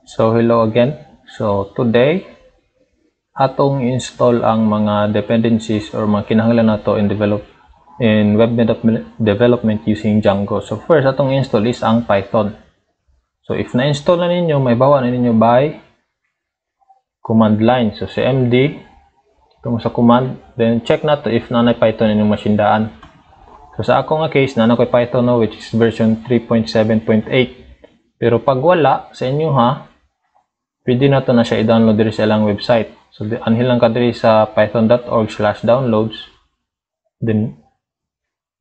So hello again. So today atong install ang mga dependencies or mga kinahanglan nato in web development using Django. So first atong install is ang Python. So if na-install na ninyo, may bawa na ninyo by command line. So cmd tungo sa command, then check nato if na Python inyong machine-daan. So sa ako nga case na ko'y Python no, which is version 3.7.8. Pero pag wala sa inyo pwede na to na siya i-download diri sa ilang website. So anhil lang ka diri sa python.org/downloads. Then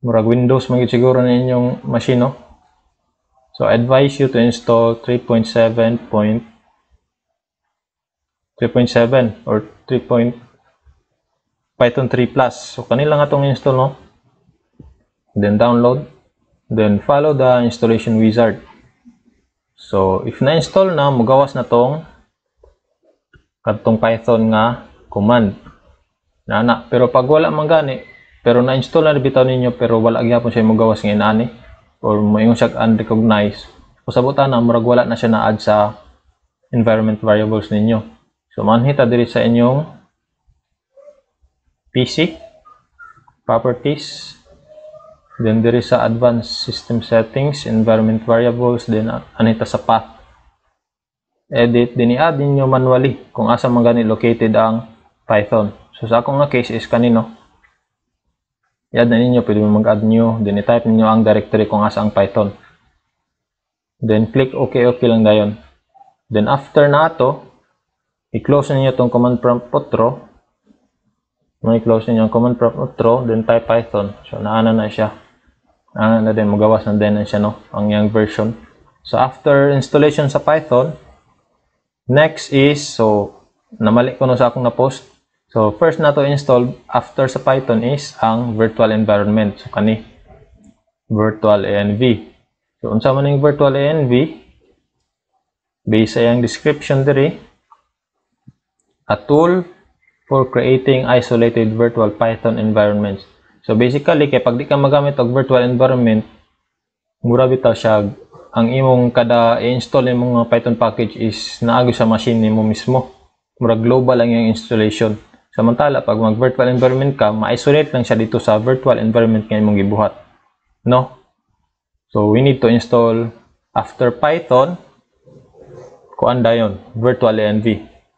murag Windows magid siguro na inyong machine no. So I advise you to install 3.7 or Python 3 Plus. So kanila nga tong install no. Then download. Then follow the installation wizard. So if na-install na, mugawas na tong kadtong Python nga command. Pero pag wala man gani, pero na-install na bitaw ninyo pero wala gyapon siya mugawas nga inani or moingon siya unrecognized. Pasabutan na murag wala na siya na-add sa environment variables ninyo. So manhita diri sa inyong PC properties, then diri sa advanced system settings, environment variables, then anita sa path. Edit, din i-add ninyo manually kung asa man gani located ang Python. So sa akong nga case is kanino. I-add na ninyo, pwede mo mag-add new, then i-type ninyo ang directory kung asa ang Python. Then click OK lang dayon. Then after na to, i-close ninyo tong command prompt outro. I-close ninyo ang command prompt outro, then type Python. So naana na siya. Na din magawas na din siya no, ang yang version. So after installation sa Python, next is, so namali ko no sa akong na-post. So first na to install after sa Python is ang virtual environment. So kani virtual env. So unsa man yung virtual env? Based sa yang description diri, a tool for creating isolated virtual Python environments. So basically, kay pag di ka magamit og virtual environment, mura bitaw siya, ang imong kada i-install imong mga Python package is naagi sa machine nimo mismo. Mura global lang yung installation. Samantala, pag mag-virtual environment ka, ma-isolate lang siya dito sa virtual environment nga imong gibuhat. No? So we need to install after Python, kuan dayon, virtual env.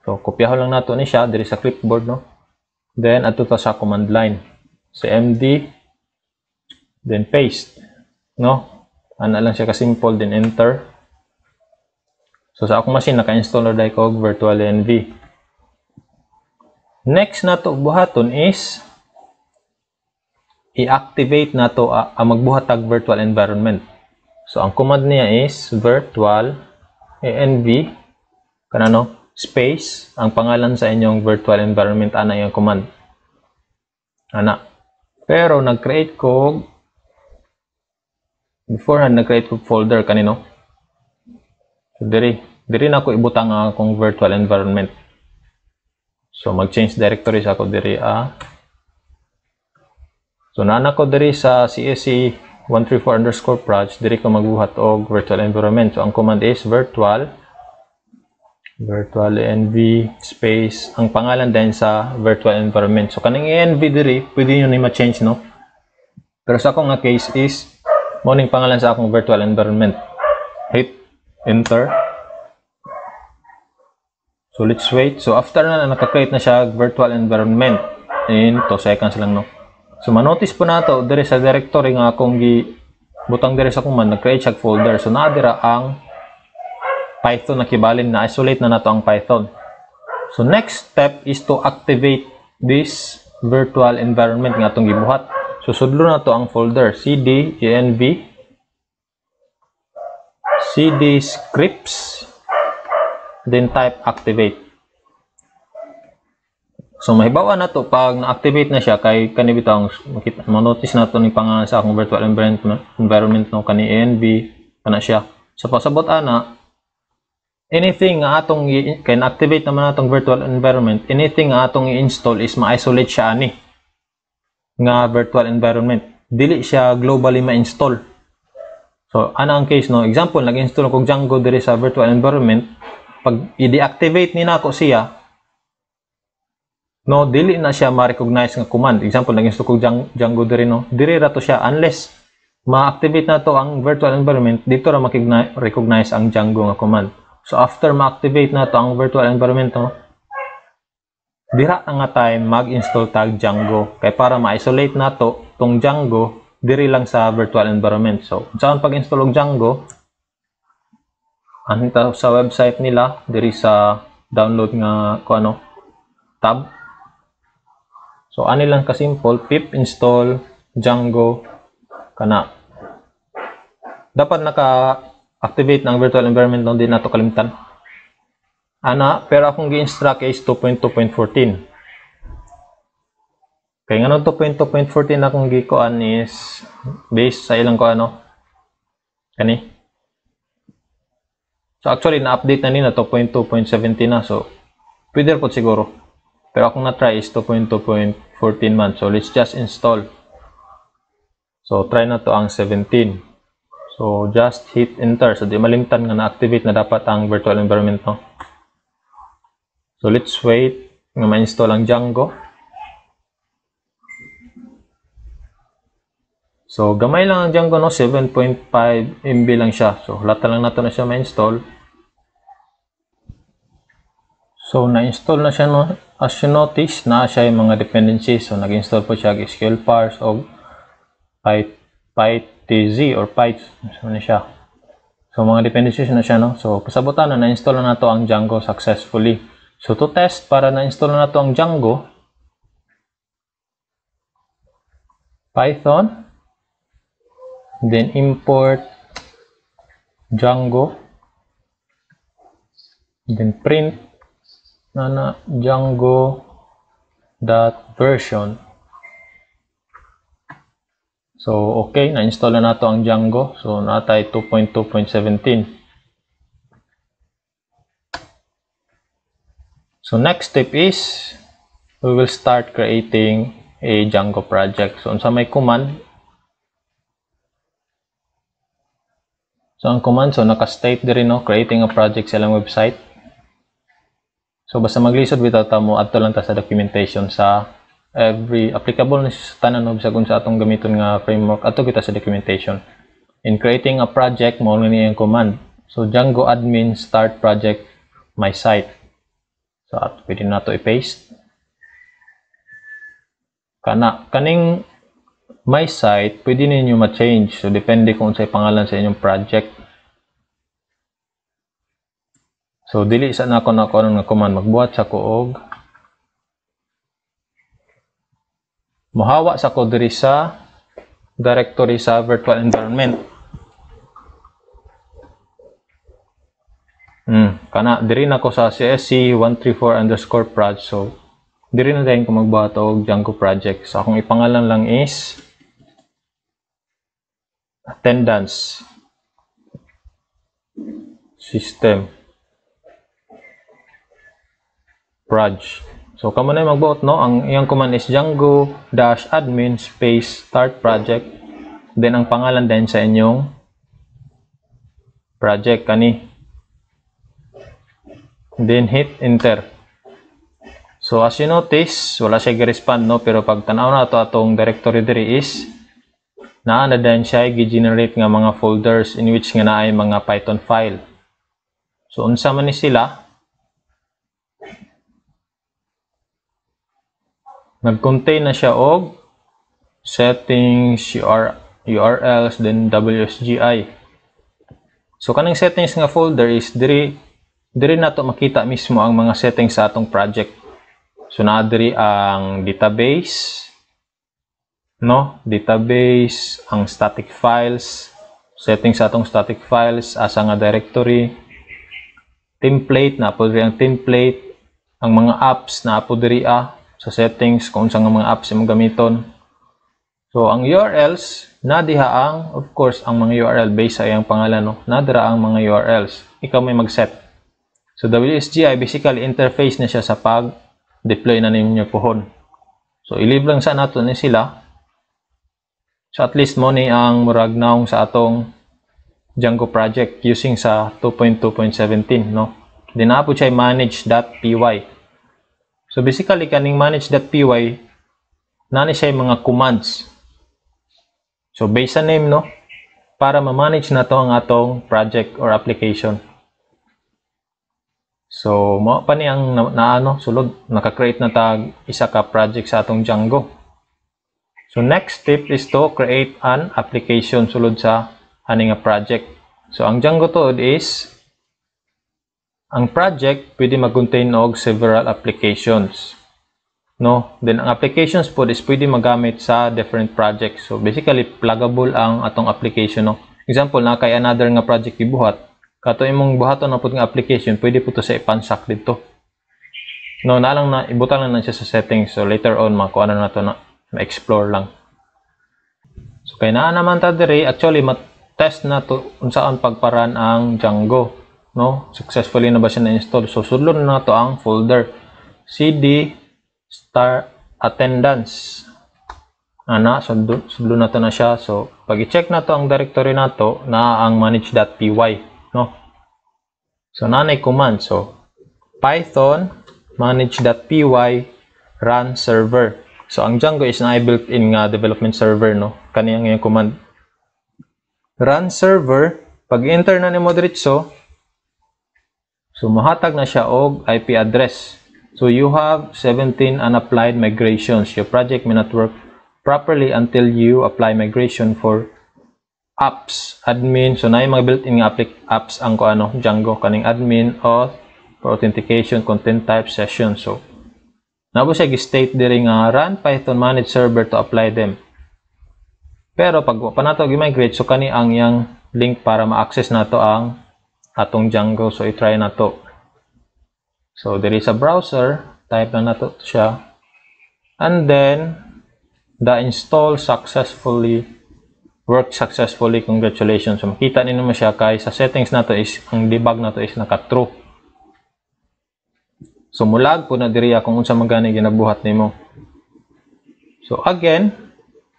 So kopyahon lang nato ni siya diri sa clipboard no. Then adto ta sa command line. cmd, then paste, no? Ana lang siya ka-simple, then enter. So sa akong machine, naka-install na ko virtual env. Next na to buhaton is i-activate na to ang magbuhatag virtual environment. So ang command niya is virtual env kanano space ang pangalan sa inyong virtual environment, ana yung command. Ana. Pero nag-create ko beforehand, nag-create ko folder kanino. So diri na ko ibutang ang akong virtual environment. So mag-change directory sa ako diri So naana ko diri sa csc134_proj, diri ko magbuhat og virtual environment. So ang command is virtual env space ang pangalan din sa virtual environment. So kaning env diri pwede niyo ni ma-change no. Pero sa akong nga case is mo ning pangalan sa akong virtual environment. Hit enter. So let's wait. So after na naka-create na siya virtual environment in 2 seconds lang no. So ma-notice po nato diri sa directory nga akong butang diri sa command, nag-create siya folder. So naa dira ang Python na kibalin, na isolate na nato ang Python. So next step is to activate this virtual environment nga atong gibuhat. So sudlo na to ang folder cd env cd scripts, then type activate. So mahibawa na to pag na-activate na siya kay kani bitaw makita ma-notice nato ni pangalan sa akong virtual environment no, kani env kana siya. So pasabot ana anything nga atong kay na-activate naman atong virtual environment, anything nga atong i-install is ma-isolate siya ani nga virtual environment. Dili siya globally ma-install. So ana ang case no, example nag-install ko Django diri sa virtual environment, pag i-deactivate ni nako siya, no, dili na siya ma-recognize nga command. Example, nag-install ko Django diri, no, diri ra to siya unless ma-activate na to ang virtual environment, dito ra recognize ang Django nga command. So after ma-activate na to ang virtual environment, no, dira nga time mag-install tag Django kay para ma-isolate na to tong Django diri lang sa virtual environment. So saan pag-install og Django, anita sa website nila diri sa download nga tab. So ani lang ka simple, pip install Django kana. Dapat naka-activate ng virtual environment lang din nato kalimtan. Pero akong gi-instruct is 2.2.14. Kaya nga 2.2.14 akong gikuan is based sa ilang kani. So actually na-update na nila 2.2.17 na, so pwede po siguro. Pero akong na-try is 2.2.14 man. So let's just install. So try na to ang 17. So just hit enter. So di malimtan nga na-activate na dapat ang virtual environment, no. So let's wait nga ma-install ang Django. So gamay lang ang Django, no, 7.5 MB lang siya. So lata lang nato na siya ma-install. So na-install na siya, no. As you notice, na siya yung mga dependencies. So nag-install po siya SQL parse o PyTZ or Python na siya. So mga dependencies na siya, no. So pasabutan na-install na nato ang Django successfully. So to test para na-install na nato ang Django, Python, then import Django, then print Django.version. So okay, na-install na nato ang Django. So natay 2.2.17. So next step is we will start creating a Django project. So unsa may command. So ang command, so naka-state diri, no, creating a project sa ilang website. So basta maglisod bitaw ta mo adto lang ta sa documentation sa every applicable na sa tanan og kung sa atong gamiton nga framework, adto kita sa documentation. In creating a project, mo ni ang command. So Django admin start project my site. So pwede na to i-paste. Kaning my site, pwede ninyo ma-change. So depende kung sa'y pangalan sa inyong project. So dili sa nako nga command, magbuhat sa ko og mohawa sa ko diri sa directory sa virtual environment. Diri na ko sa csc134_proj. So diri na din ko magbuhat og Django project. So akong ipangalan lang is attendance system proj. So kamo na magbuhat, no, ang iyang command is Django-admin space start project, then ang pangalan din sa inyong project kani, then hit enter. So as you notice, wala siya gi-respond, no, pero pag tanaw na to atong directory diri is naa na din siya gi-generate nga mga folders in which nga naay mga Python file. So unsa man ni sila, nag-contain na siya og settings, URLs, then WSGI. So kanang settings nga folder is diri na to makita mismo ang mga settings sa atong project. So naa diri ang database, no, database, ang static files, settings sa atong static files, asa nga directory, template, na po diri ang template, ang mga apps na po diri sa settings kung saan nga mga apps imong gamiton. So ang URLs na diha ang, of course, ang mga URL based sa iyang pangalan, no, nadira ang mga URLs, ikaw may mag-set. So WSGI basically interface na siya sa pag-deploy na ninyo pohon. So i-leave lang sa nato ni sila. So at least mo ni ang murag naong sa atong Django project using sa 2.2.17, no. Then na po siya manage.py. So basically kaning manage.py nani siya mga commands. So based sa name no, para ma-manage na to ang atong project or application. So mo pa ni ang sulod naka-create na tag isa ka project sa atong Django. So next step is to create an application sulod sa ani nga project. So ang Django to is ang project pwede mag-contain og several applications. No, then ang applications po is pwede magamit sa different projects. So basically pluggable ang atong application no. Example na kay another nga project ibuhat, kato imong buhaton na pud nga application, pwede po to sa ipansak dito. No, na lang na ibutang lang na siya sa settings. So later on makuha na to na ma-explore lang. So kay naa naman ta diri, actually test na to unsaan pagparan ang Django, no? Successfully na ba siya na-install? So sulod na to ang folder cd star attendance. Ana, sulod na to na siya. So pag i-check na to ang directory na to na ang manage.py, no? So nanay command. So python manage.py run server. So ang Django is na built-in nga development server no. Kaniyang yung command. Run server, pag enter na nimo diretso, so mahatag na siya og IP address. So you have 17 unapplied migrations. Your project may not work properly until you apply migration for apps, admin. So na yung mga built-in nga apps ang Django kaning admin, auth, for authentication, content type, session. So nabo siya gi-state diri nga run python manage server to apply them. Pero pag pa nato gi-migrate, so kani ang yang link para ma-access nato ang atong Django. So i-try nato. So there is a browser, type lang nato siya. And then the install successfully worked successfully. Congratulations. So makita ninyo mo siya kay sa settings nato is ang debug nato is naka-true. So mulag po na diriya kung unsa man gani ginabuhat nimo. So again,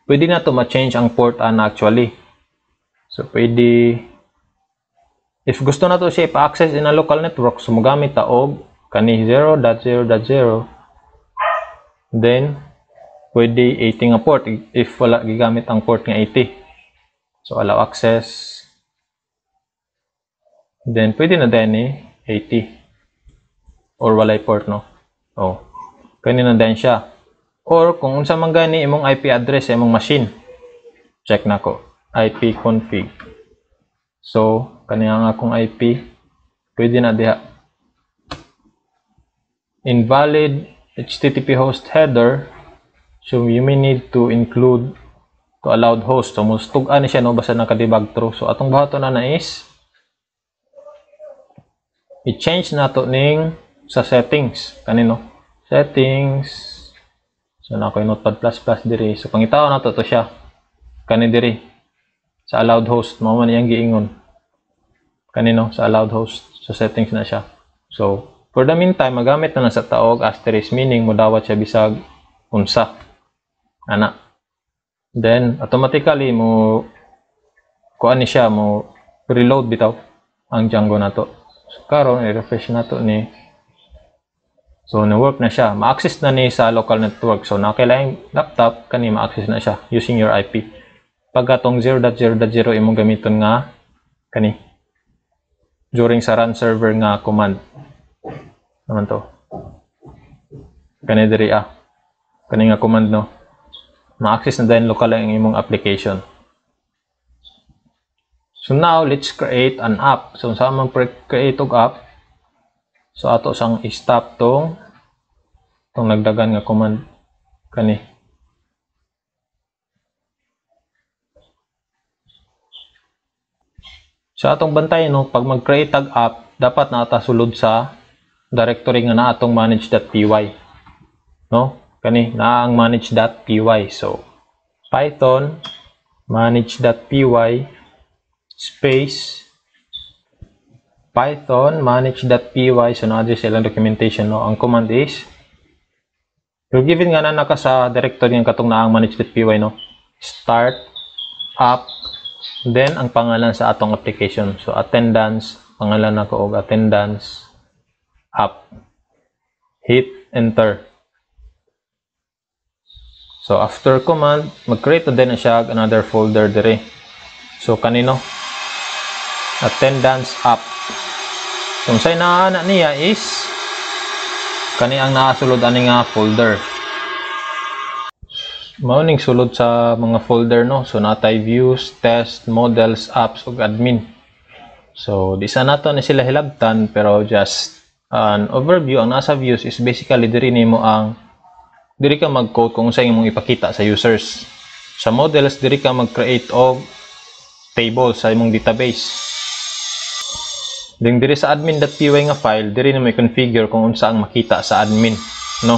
pwede na to ma-change ang port actually. So pwede, if gusto na to siya ipa-access in a local network, so magamit ta og kani 0.0.0, then pwede 80 nga port if wala gigamit ang port nga 80. So allow access, then pwede na din 80 or walay port no. Oh, kanina din siya. Or kung unsa man gani imong IP address sa imong machine, check na ko IP config. So kaniya nga akong IP, pwede na diha invalid HTTP host header. So you may need to include to allowed host. So mustug-an ni siya no basta naka-debug true. So atong buhaton na is i-change nato ning sa settings kanino settings. So na ko notepad++ diri. So pangitaw nato to siya kani diri sa allowed host, mo man iyang giingon kanino sa allowed host. So settings na siya. So for the meantime magamit na lang sa taog asterisk, meaning mo dawat siya bisag unsa ana. Then automatically mo kuan ni siya mo reload bitaw ang Django nato. So karon i-refresh nato ni. So na-work na siya. Ma-access na ni sa local network. So na kailangan laptop kani ma-access na siya using your IP. Pag atong 0.0.0 imong gamiton nga kani during sa run server nga command. Naman to. Kani diri kani nga command no. Ma-access na din local ang imong application. So now let's create an app. So sa man create og app, so ato sang i-stop tong nagdagan nga command kani. Sa atong bantay no, pag mag-create tag app, dapat na ata sulod sa directory nga na atong manage.py. No? Kani na ang manage.py. So python manage.py space python manage.py. So na address ilang documentation no. Ang command is you're given nga na naka sa directory ng katong naang manage.py no. Start up, then ang pangalan sa atong application. So attendance, pangalan nako og attendance. app. Hit enter. So after command, mag-create na din na siya another folder dire. So kanino? Attendance app. Kung sa'y naana niya is kani ang nakasulod ani nga folder. Mauning sulod sa mga folder no. So natay views, test, models, apps ug admin. So di sa nato ni sila hilabtan pero just an overview. Ang nasa views is basically diri nimo ang diri ka mag-code kung sa imong ipakita sa users. Sa models diri ka mag-create og table sa imong database. Ding diri sa admin.py nga file, diri na may configure kung unsa ang makita sa admin, no?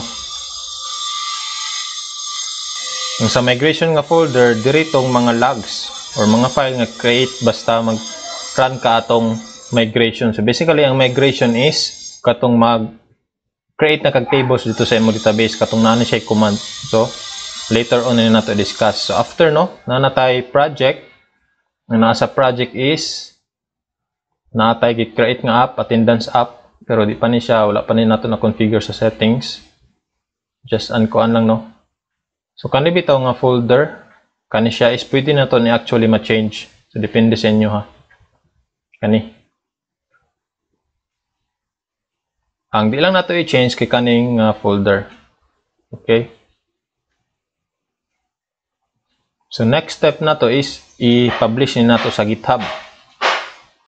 Yung sa migration nga folder, diri tong mga logs or mga file nga create basta mag-run ka atong migration. So basically ang migration is katong mag-create na kag tables dito sa imong database katong naa siya command. So later on na nato discuss. So after no, natay project. Ang nasa project is natay gi-create nga app, attendance app, pero di pa ni siya, wala pa ni nato na configure sa settings. Just unkuan lang no. So kani bitaw nga folder, kani siya is pwede na to ni actually ma-change. So depende sa inyo ha. Kani. Ang di lang nato i-change kay kaning folder. Okay? So next step na to is i-publish ni nato sa GitHub.